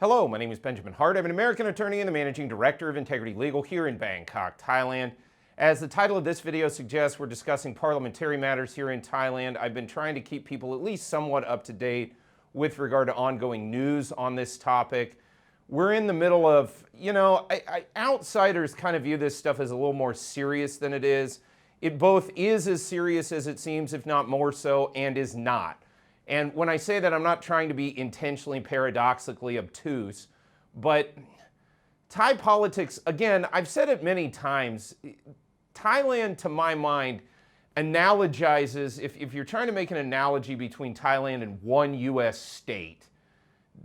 Hello, my name is Benjamin Hart. I'm an American attorney and the Managing Director of Integrity Legal here in Bangkok, Thailand. As the title of this video suggests, we're discussing parliamentary matters here in Thailand. I've been trying to keep people at least somewhat up to date with regard to ongoing news on this topic. We're in the middle of, outsiders kind of view this stuff as a little more serious than it is. It both is as serious as it seems, if not more so, and is not. And when I say that, I'm not trying to be intentionally paradoxically obtuse, but Thai politics, again, I've said it many times, Thailand, to my mind, analogizes, if you're trying to make an analogy between Thailand and one U.S. state,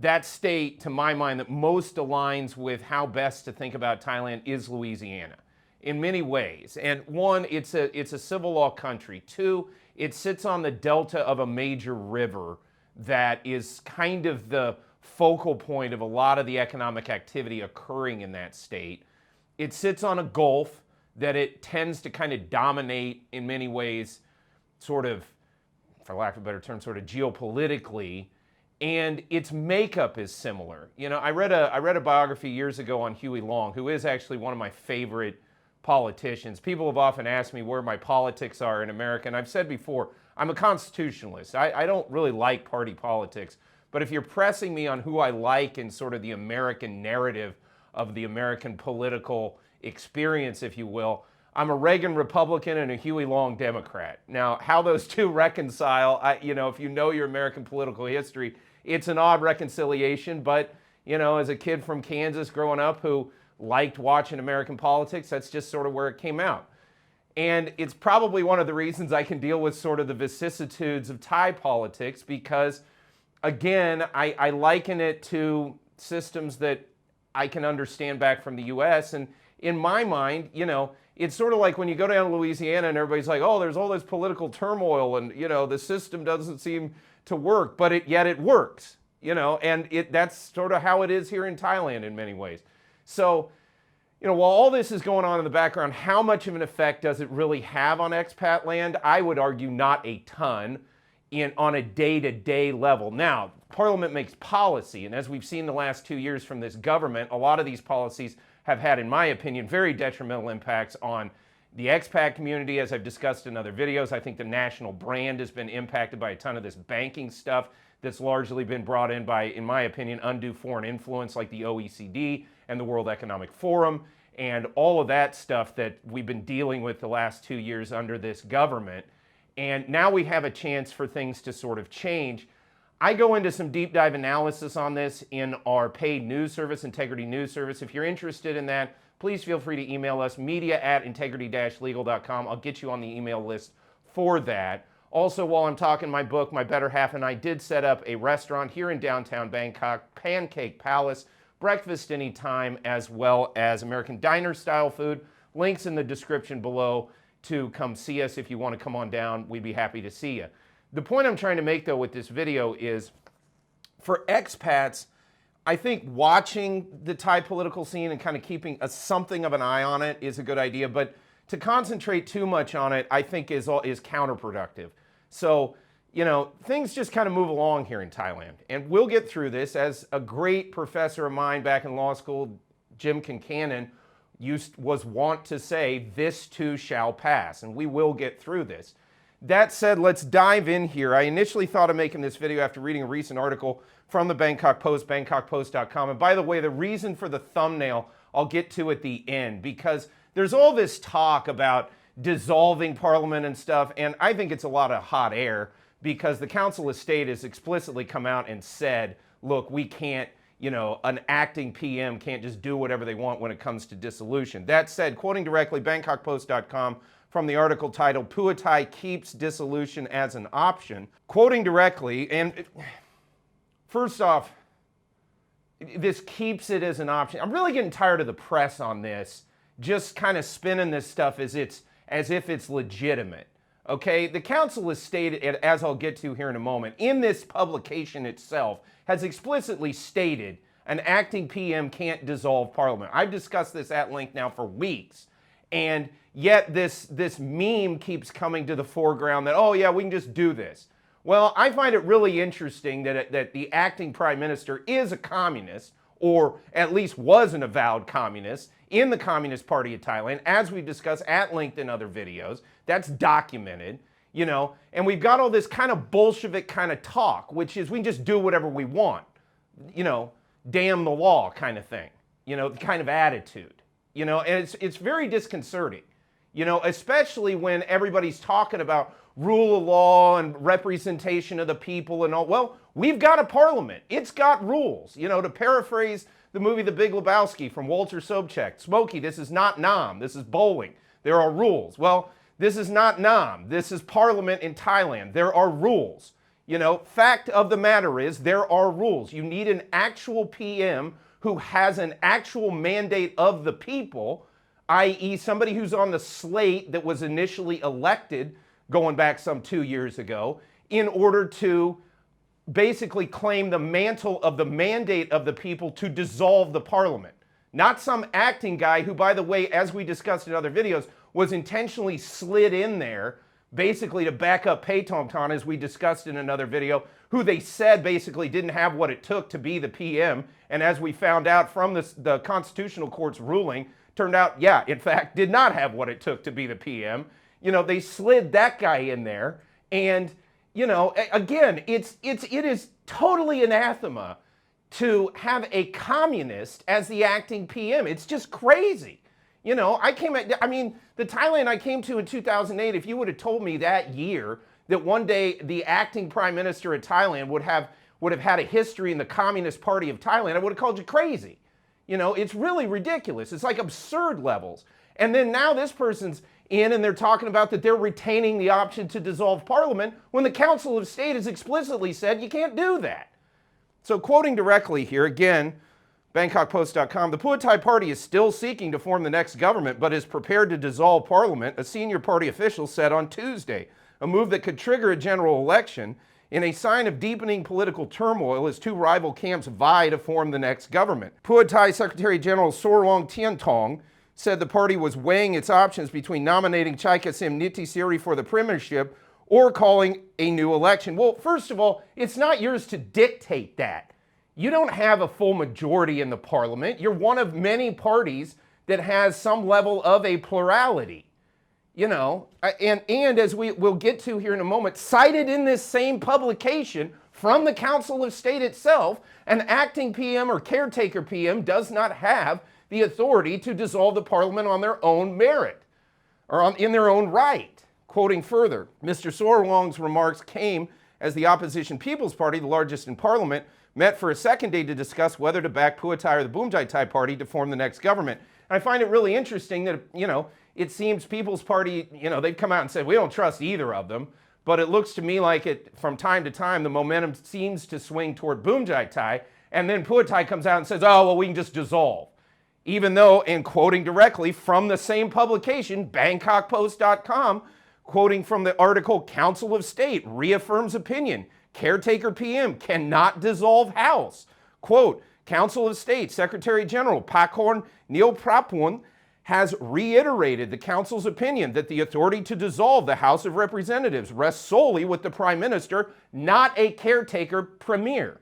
that state, to my mind, that most aligns with how best to think about Thailand is Louisiana in many ways. And one, it's a civil law country. Two, it sits on the delta of a major river that is kind of the focal point of a lot of the economic activity occurring in that state. It sits on a gulf that it tends to kind of dominate in many ways, sort of, for lack of a better term, sort of geopolitically, and its makeup is similar. You know, I read a biography years ago on Huey Long, who is actually one of my favorite politicians. People have often asked me where my politics are in America, and I've said before, I'm a constitutionalist. I don't really like party politics, but if you're pressing me on who I like in sort of the American narrative of the American political experience, if you will, I'm a Reagan Republican and a Huey Long Democrat. Now, how those two reconcile, if you know your American political history, it's an odd reconciliation, but, as a kid from Kansas growing up who liked watching American politics, that's just sort of where it came out. And it's probably one of the reasons I can deal with sort of the vicissitudes of Thai politics because, again, I liken it to systems that I can understand back from the US. And in my mind, it's sort of like when you go down to Louisiana and everybody's like, oh, there's all this political turmoil and, the system doesn't seem to work, but yet it works, and that's sort of how it is here in Thailand in many ways. So, while all this is going on in the background, how much of an effect does it really have on expat land? I would argue not a ton on a day-to-day level. Now, Parliament makes policy, and as we've seen the last 2 years from this government, a lot of these policies have had, in my opinion, very detrimental impacts on the expat community, as I've discussed in other videos. I think the national brand has been impacted by a ton of this banking stuff that's largely been brought in by, in my opinion, undue foreign influence like the OECD and the World Economic Forum and all of that stuff that we've been dealing with the last 2 years under this government. And now we have a chance for things to sort of change. I go into some deep dive analysis on this in our paid news service, Integrity News Service. If you're interested in that, please feel free to email us, media@integrity-legal.com. I'll get you on the email list for that. Also, while I'm talking my book, my better half and I did set up a restaurant here in downtown Bangkok, Pancake Palace, breakfast anytime, as well as American diner style food. Links in the description below to come see us if you want to come on down. We'd be happy to see you. The point I'm trying to make, though, with this video is for expats, I think watching the Thai political scene and kind of keeping something of an eye on it is a good idea, but to concentrate too much on it, I think is counterproductive. So, things just kind of move along here in Thailand, and we'll get through this. As a great professor of mine back in law school, Jim Convening, was wont to say, this too shall pass, and we will get through this. That said, let's dive in here. I initially thought of making this video after reading a recent article from the Bangkok Post, bangkokpost.com. And by the way, the reason for the thumbnail I'll get to at the end, because there's all this talk about dissolving parliament and stuff, and I think it's a lot of hot air because the Council of State has explicitly come out and said, look, we can't, an acting PM can't just do whatever they want when it comes to dissolution. That said, quoting directly bangkokpost.com from the article titled, Pheu Thai Keeps Dissolution as an Option, quoting directly, and first off, this keeps it as an option. I'm really getting tired of the press on this, just kind of spinning this stuff as if it's legitimate. Okay, the council has stated, as I'll get to here in a moment, in this publication itself, has explicitly stated an acting PM can't dissolve parliament. I've discussed this at length now for weeks, and yet this meme keeps coming to the foreground that, oh yeah, we can just do this. Well, I find it really interesting that the acting prime minister is a communist, or at least was an avowed communist in the Communist Party of Thailand, as we've discussed at length in other videos. That's documented, you know, and we've got all this kind of Bolshevik kind of talk, which is we can just do whatever we want, you know, damn the law kind of thing, you know, the kind of attitude, you know, and it's very disconcerting, you know, especially when everybody's talking about rule of law and representation of the people and all. Well, we've got a parliament. It's got rules. You know, to paraphrase the movie The Big Lebowski from Walter Sobchak, Smokey, this is not Nam, this is bowling. There are rules. Well, this is not Nam. This is parliament in Thailand. There are rules. You know, fact of the matter is there are rules. You need an actual PM who has an actual mandate of the people, i.e. somebody who's on the slate that was initially elected going back some 2 years ago, in order to basically claim the mantle of the mandate of the people to dissolve the parliament. Not some acting guy who, by the way, as we discussed in other videos, was intentionally slid in there basically to back up Paetongtarn, as we discussed in another video, who they said basically didn't have what it took to be the PM. And as we found out from the Constitutional Court's ruling, turned out, yeah, in fact, did not have what it took to be the PM. You know, they slid that guy in there, and, you know, again, it is totally anathema to have a communist as the acting PM. It's just crazy. You know, I mean, the Thailand I came to in 2008, if you would have told me that year that one day the acting prime minister of Thailand would have had a history in the Communist Party of Thailand, I would have called you crazy. You know, it's really ridiculous. It's like absurd levels. And then now this person's in and they're talking about that they're retaining the option to dissolve parliament when the Council of State has explicitly said you can't do that. So quoting directly here, again, BangkokPost.com, the Pheu Thai party is still seeking to form the next government but is prepared to dissolve parliament, a senior party official said on Tuesday, a move that could trigger a general election in a sign of deepening political turmoil as two rival camps vie to form the next government. Pheu Thai Secretary General Sorlong Tiantong said the party was weighing its options between nominating Chaikasim Nitisiri for the premiership or calling a new election. Well, first of all, it's not yours to dictate that. You don't have a full majority in the parliament. You're one of many parties that has some level of a plurality. You know, and as we'll get to here in a moment, cited in this same publication from the Council of State itself, an acting PM or caretaker PM does not have the authority to dissolve the parliament on their own merit or in their own right. Quoting further, Mr. Sorlong's remarks came as the opposition People's Party, the largest in parliament, met for a second day to discuss whether to back Pheu Thai or the Boomjai Thai party to form the next government. And I find it really interesting that, you know, it seems People's Party, you know, they've come out and said, we don't trust either of them, but it looks to me like from time to time, the momentum seems to swing toward Boomjai Thai, and then Pheu Thai comes out and says, oh, well, we can just dissolve. Even though, and quoting directly from the same publication, BangkokPost.com, quoting from the article, Council of State reaffirms opinion, caretaker PM cannot dissolve House. Quote, Council of State Secretary General Pakorn Neoprapun has reiterated the Council's opinion that the authority to dissolve the House of Representatives rests solely with the Prime Minister, not a caretaker premier.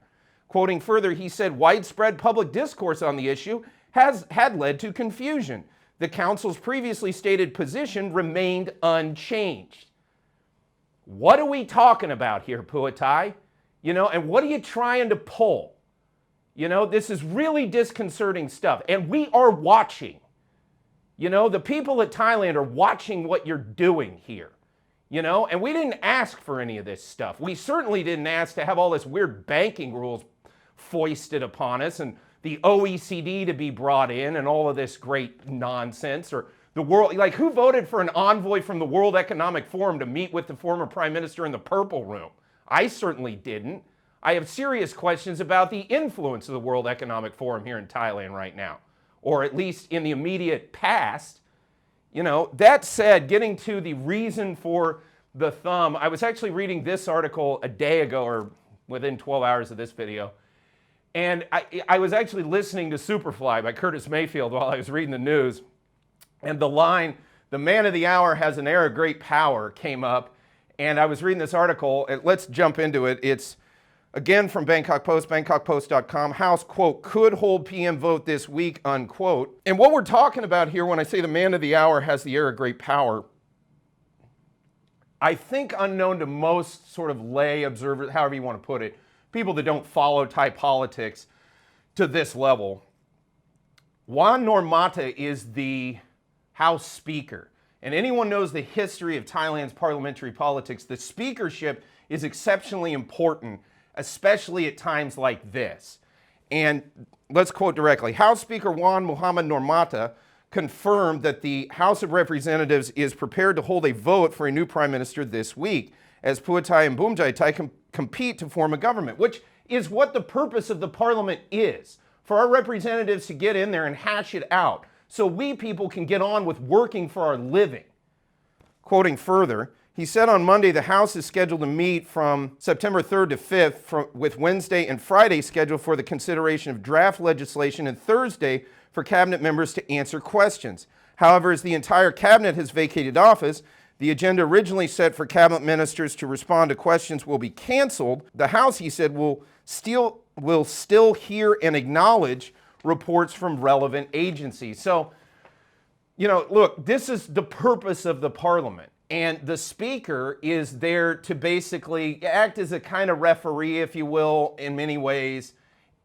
Quoting further, he said widespread public discourse on the issue had led to confusion. The Council's previously stated position remained unchanged. What are we talking about here, Pheu Thai? You know, and what are you trying to pull? You know, this is really disconcerting stuff. And we are watching. You know, the people of Thailand are watching what you're doing here. You know, and we didn't ask for any of this stuff. We certainly didn't ask to have all this weird banking rules foisted upon us and the OECD to be brought in and all of this great nonsense, or the world, like who voted for an envoy from the World Economic Forum to meet with the former prime minister in the Purple Room? I certainly didn't. I have serious questions about the influence of the World Economic Forum here in Thailand right now, or at least in the immediate past. You know, that said, getting to the reason for the thumb, I was actually reading this article a day ago, or within 12 hours of this video, and I was actually listening to Superfly by Curtis Mayfield while I was reading the news. And the line, the man of the hour has an air of great power, came up. And I was reading this article, and let's jump into it. It's Again, from Bangkok Post, bangkokpost.com, House, quote, could hold PM vote this week, unquote. And what we're talking about here when I say the man of the hour has the air of great power, I think unknown to most sort of lay observers, however you want to put it, people that don't follow Thai politics to this level, Wan Normatta is the House Speaker. And anyone knows the history of Thailand's parliamentary politics, the speakership is exceptionally important, especially at times like this. And let's quote directly. House Speaker Wan Muhammad Normatta confirmed that the House of Representatives is prepared to hold a vote for a new prime minister this week as Pheu Thai and Bumjai Thai compete to form a government, which is what the purpose of the parliament is, for our representatives to get in there and hash it out so we people can get on with working for our living. Quoting further, he said on Monday the House is scheduled to meet from September 3rd to 5th with Wednesday and Friday scheduled for the consideration of draft legislation and Thursday for cabinet members to answer questions. However, as the entire cabinet has vacated office, the agenda originally set for cabinet ministers to respond to questions will be canceled. The House, he said, will still hear and acknowledge reports from relevant agencies. So, you know, look, this is the purpose of the parliament. And the speaker is there to basically act as a kind of referee, if you will, in many ways,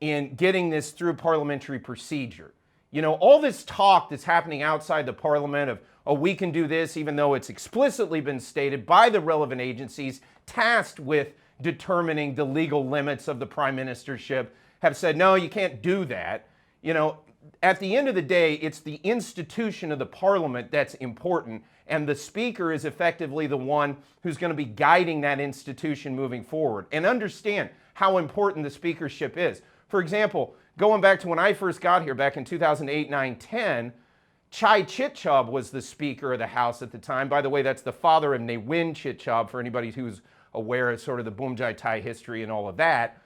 in getting this through parliamentary procedure. You know, all this talk that's happening outside the parliament of, oh, we can do this, even though it's explicitly been stated by the relevant agencies tasked with determining the legal limits of the prime ministership, have said, no, you can't do that. You know, at the end of the day, it's the institution of the parliament that's important, and the speaker is effectively the one who's going to be guiding that institution moving forward. And understand how important the speakership is. For example, going back to when I first got here back in 2008, 9, 10, Chai Chitchob was the Speaker of the House at the time. By the way, that's the father of Ne Win Chitchob, for anybody who's aware of sort of the Bumjai Thai history and all of that.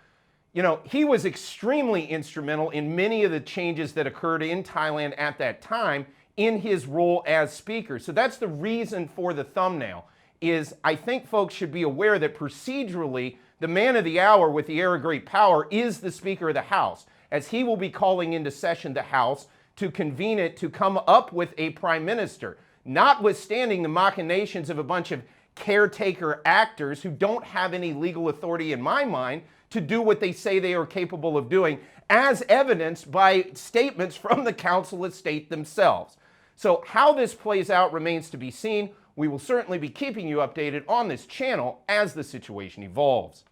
You know, he was extremely instrumental in many of the changes that occurred in Thailand at that time in his role as Speaker. So that's the reason for the thumbnail, is I think folks should be aware that procedurally, the man of the hour with the air of great power is the Speaker of the House, as he will be calling into session the House to convene it to come up with a prime minister, notwithstanding the machinations of a bunch of caretaker actors who don't have any legal authority in my mind to do what they say they are capable of doing, as evidenced by statements from the Council of State themselves. So how this plays out remains to be seen. We will certainly be keeping you updated on this channel as the situation evolves.